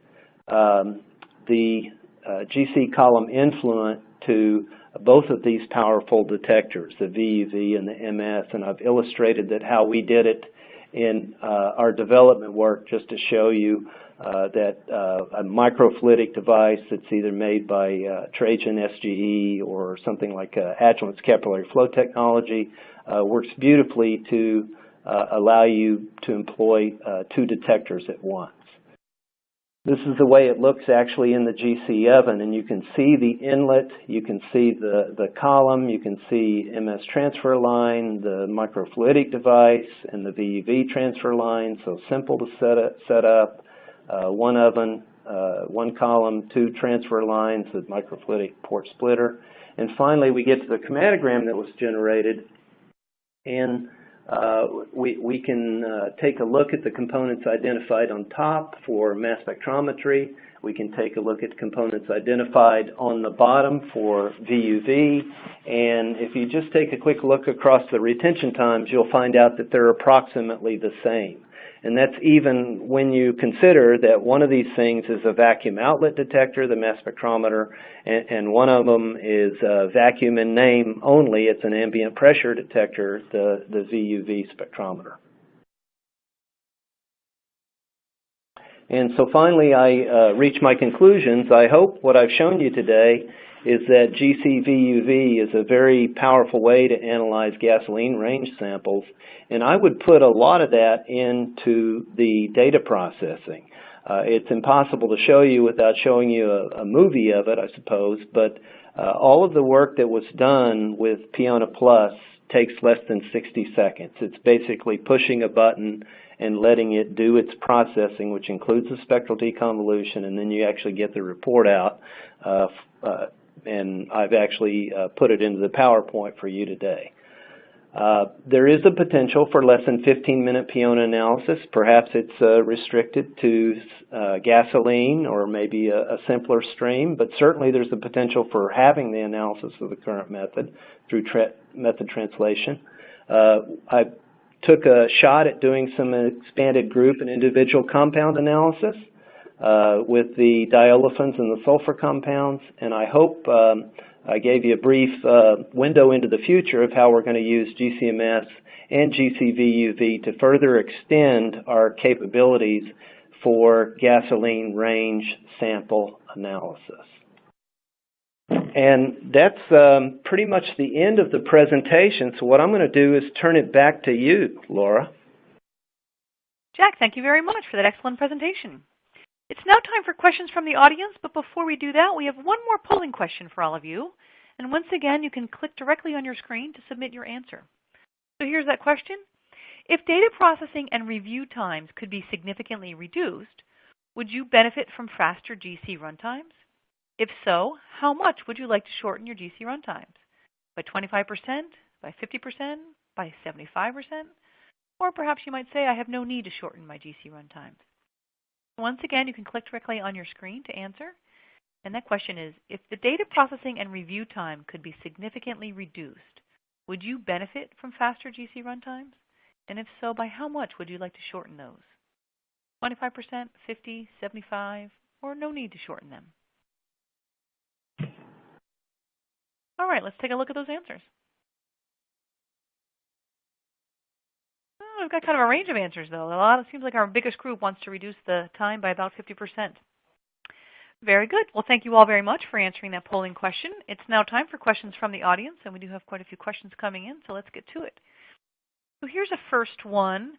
the GC column influent to both of these powerful detectors, the VUV and the MS, and I've illustrated that how we did it in our development work just to show you that a microfluidic device that's either made by Trajan SGE or something like Agilent's capillary flow technology works beautifully to allow you to employ two detectors at once. This is the way it looks actually in the GC oven, and you can see the inlet, you can see the column, you can see MS transfer line, the microfluidic device, and the VUV transfer line. So simple to set up. One oven, one column, two transfer lines, the microfluidic port splitter. And finally, we get to the chromatogram that was generated, and we can take a look at the components identified on top for mass spectrometry. We can take a look at components identified on the bottom for VUV. And if you just take a quick look across the retention times, you'll find out that they're approximately the same. And that's even when you consider that one of these things is a vacuum outlet detector, the mass spectrometer, and one of them is a vacuum in name only. It's an ambient pressure detector, the VUV spectrometer. And so finally, I reach my conclusions. I hope what I've shown you today is that GC-VUV is a very powerful way to analyze gasoline range samples, and I would put a lot of that into the data processing. It's impossible to show you without showing you a movie of it, I suppose, but all of the work that was done with Piona Plus takes less than 60 seconds. It's basically pushing a button and letting it do its processing, which includes the spectral deconvolution, and then you actually get the report out. And I've actually put it into the PowerPoint for you today. There is a potential for less than 15-minute Piona analysis. Perhaps it's restricted to gasoline or maybe a simpler stream, but certainly there's the potential for having the analysis of the current method through method translation. I took a shot at doing some expanded group and individual compound analysis with the diolefins and the sulfur compounds, and I hope I gave you a brief window into the future of how we're going to use GCMS and GC-VUV to further extend our capabilities for gasoline range sample analysis. And that's pretty much the end of the presentation, so what I'm going to do is turn it back to you, Laura.
Jack, thank you very much for that excellent presentation. It's now time for questions from the audience, but before we do that, we have one more polling question for all of you. And once again, you can click directly on your screen to submit your answer. So here's that question. If data processing and review times could be significantly reduced, would you benefit from faster GC runtimes? If so, how much would you like to shorten your GC runtimes? By 25%, by 50%, by 75%? Or perhaps you might say, I have no need to shorten my GC runtimes. Once again, you can click directly on your screen to answer. And that question is, if the data processing and review time could be significantly reduced, would you benefit from faster GC runtimes? And if so, by how much would you like to shorten those? 25%, 50, 75, or no need to shorten them? All right, let's take a look at those answers. Oh, we've got kind of a range of answers, though. It seems like our biggest group wants to reduce the time by about 50%. Very good. Well, thank you all very much for answering that polling question. It's now time for questions from the audience, and we do have quite a few questions coming in, so let's get to it. So here's a first one.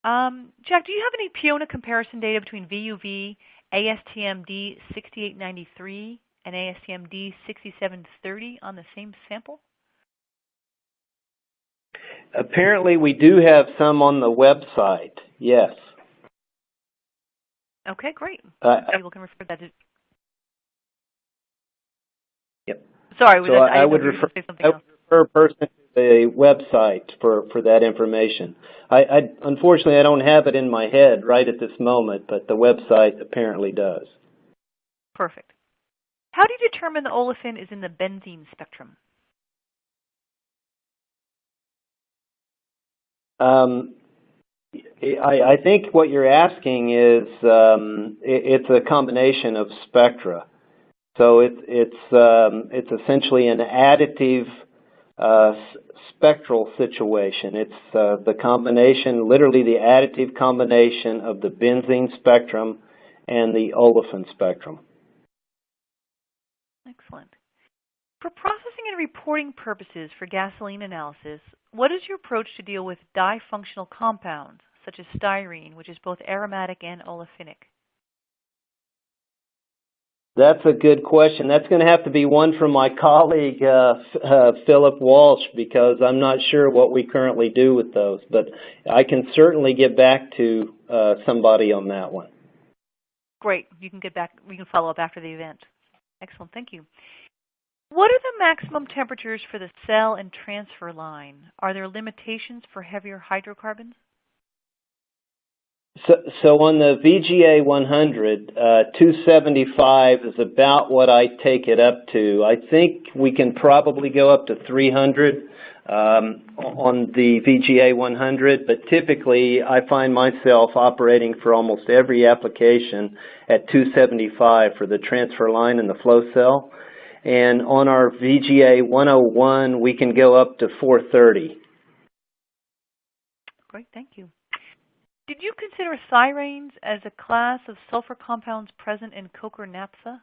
Jack, do you have any Peona comparison data between VUV, ASTM D6893, and ASTM D6730 on the same sample?
Apparently, we do have some on the website, yes.
Okay, great. People can refer that to...
Yep.
Sorry,
so I would refer a person to the website for that information. Unfortunately, I don't have it in my head right at this moment, but the website apparently does.
Perfect. How do you determine the olefin is in the benzene spectrum?
I think what you're asking is it's a combination of spectra. So it's essentially an additive spectral situation. It's the combination, literally the additive combination of the benzene spectrum and the olefin spectrum.
Excellent. For processing and reporting purposes for gasoline analysis, what is your approach to deal with difunctional compounds, such as styrene, which is both aromatic and olefinic?
That's a good question. That's going to have to be one from my colleague, Philip Walsh, because I'm not sure what we currently do with those. But I can certainly get back to somebody on that one. Great.
You can get back. We can follow up after the event. Excellent. Thank you. What are the maximum temperatures for the cell and transfer line? Are there limitations for heavier hydrocarbons?
So on the VGA 100, 275 is about what I take it up to. I think we can probably go up to 300 on the VGA 100, but typically I find myself operating for almost every application at 275 for the transfer line and the flow cell. And on our VGA 101, we can go up to 430.
Great, thank you. Did you consider styrenes as a class of sulfur compounds present in Cochran naphtha?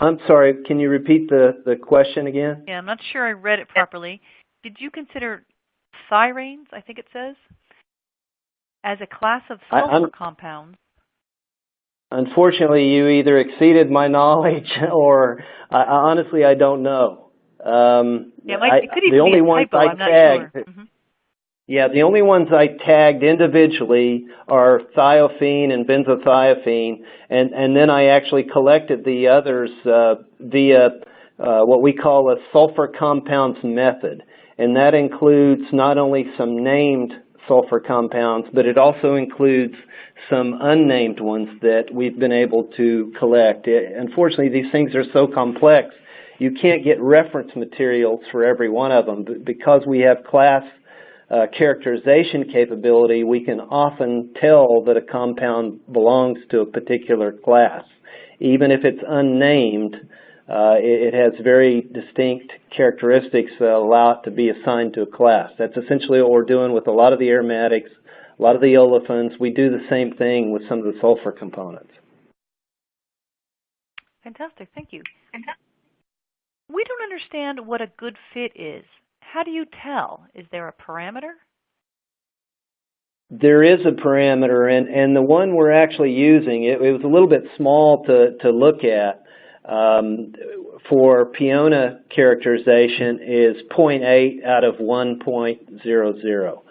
I'm sorry, can you repeat the question again?
Yeah, I'm not sure I read it properly. Did you consider styrenes, I think it says, as a class of sulfur compounds?
Unfortunately, you either exceeded my knowledge or honestly, I don't know.
It could even be a typo, I'm not sure.
Yeah, the only ones I tagged individually are thiophene and benzothiophene, and then I actually collected the others via what we call a sulfur compounds method. And that includes not only some named sulfur compounds, but it also includes some unnamed ones that we've been able to collect. Unfortunately, these things are so complex, you can't get reference materials for every one of them. But because we have class characterization capability, we can often tell that a compound belongs to a particular class. Even if it's unnamed, it has very distinct characteristics that allow it to be assigned to a class. That's essentially what we're doing with a lot of the aromatics, a lot of the olefins. We do the same thing with some of the sulfur components.
Fantastic, thank you. We don't understand what a good fit is. How do you tell? Is there a parameter?
There is a parameter, and the one we're actually using, it was a little bit small to look at. For Peona characterization is 0.8 out of 1.00.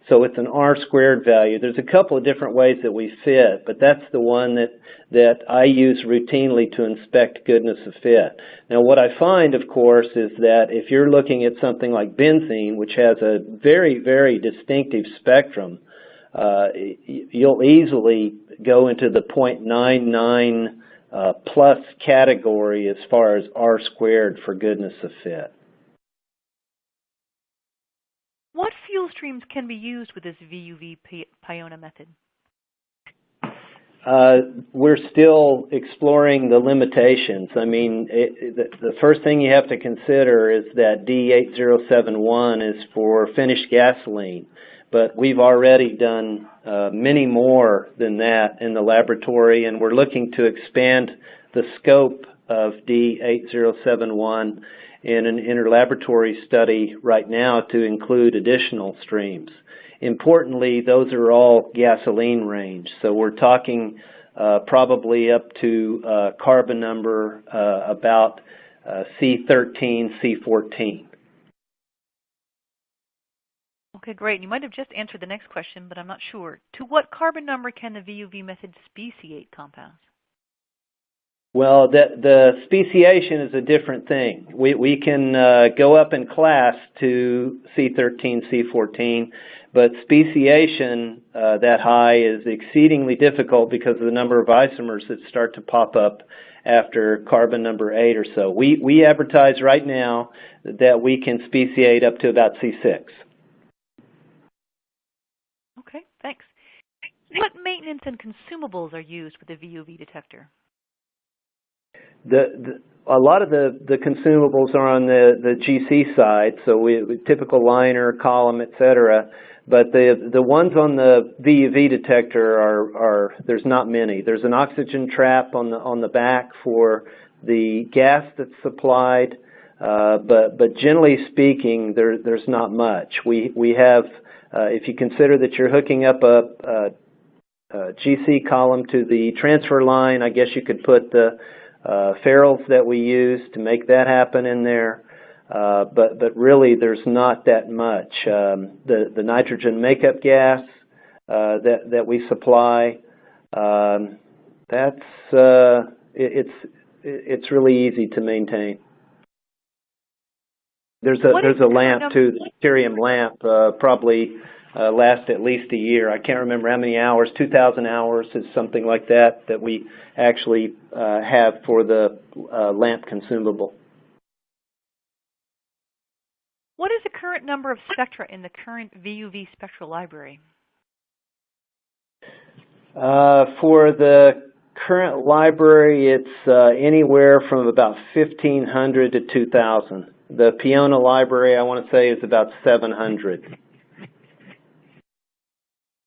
So it's an R squared value. There's a couple of different ways that we fit, but that's the one that I use routinely to inspect goodness of fit. Now what I find, of course, is that if you're looking at something like benzene, which has a very, very distinctive spectrum, you'll easily go into the 0.99 plus category as far as R squared for goodness of fit.
What fuel streams can be used with this VUV Piona method?
We're still exploring the limitations. I mean, the first thing you have to consider is that D8071 is for finished gasoline, but we've already done many more than that in the laboratory, and we're looking to expand the scope of D8071 in an interlaboratory study right now to include additional streams. Importantly, those are all gasoline range, so we're talking probably up to carbon number about C13, C14.
Okay, great. You might have just answered the next question, but I'm not sure. To what carbon number can the VUV method speciate compounds?
Well, the speciation is a different thing. We can go up in class to C13, C14, but speciation that high is exceedingly difficult because of the number of isomers that start to pop up after carbon number 8 or so. We advertise right now that we can speciate up to about C6.
Okay, thanks. What maintenance and consumables are used with the VUV detector?
A lot of the consumables are on the GC side, so we typical liner, column, etc. But the ones on the VUV detector are there's not many. There's an oxygen trap on the back for the gas that's supplied, but generally speaking, there's not much. We have if you consider that you're hooking up a GC column to the transfer line, I guess you could put the ferrules that we use to make that happen in there, but really there's not that much. The nitrogen makeup gas that we supply, it's really easy to maintain. There's a lamp too, the deuterium lamp, probably last at least a year. I can't remember how many hours, 2,000 hours is something like that we actually have for the lamp consumable.
What is the current number of spectra in the current VUV spectral library?
For the current library, it's anywhere from about 1,500 to 2,000. The Piona library, I want to say, is about 700.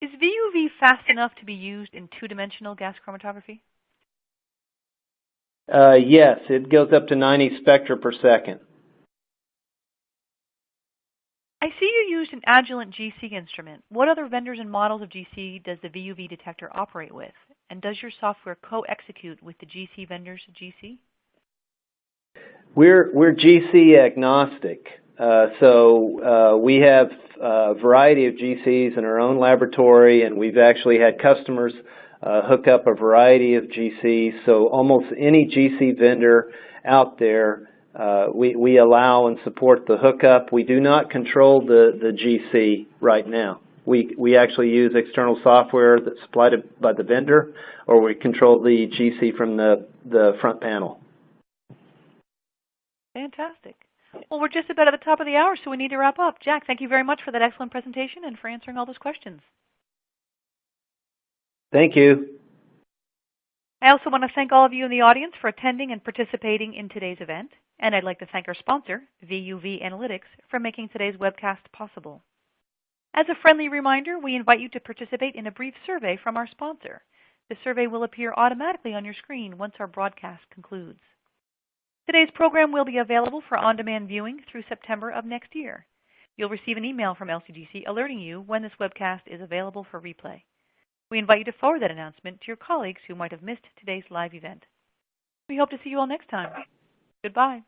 Is VUV fast enough to be used in two-dimensional gas chromatography?
Yes, it goes up to 90 spectra per second.
I see you used an Agilent GC instrument. What other vendors and models of GC does the VUV detector operate with? And does your software co-execute with the GC vendors' GC?
We're GC agnostic. So we have a variety of GCs in our own laboratory, and we've actually had customers hook up a variety of GCs. So almost any GC vendor out there, we allow and support the hookup. We do not control the GC right now. We actually use external software that's supplied by the vendor, or we control the GC from the front panel.
Fantastic. Well, we're just about at the top of the hour, so we need to wrap up. Jack, thank you very much for that excellent presentation and for answering all those questions.
Thank you.
I also want to thank all of you in the audience for attending and participating in today's event. And I'd like to thank our sponsor, VUV Analytics, for making today's webcast possible. As a friendly reminder, we invite you to participate in a brief survey from our sponsor. The survey will appear automatically on your screen once our broadcast concludes. Today's program will be available for on-demand viewing through September of next year. You'll receive an email from LCGC alerting you when this webcast is available for replay. We invite you to forward that announcement to your colleagues who might have missed today's live event. We hope to see you all next time. Goodbye.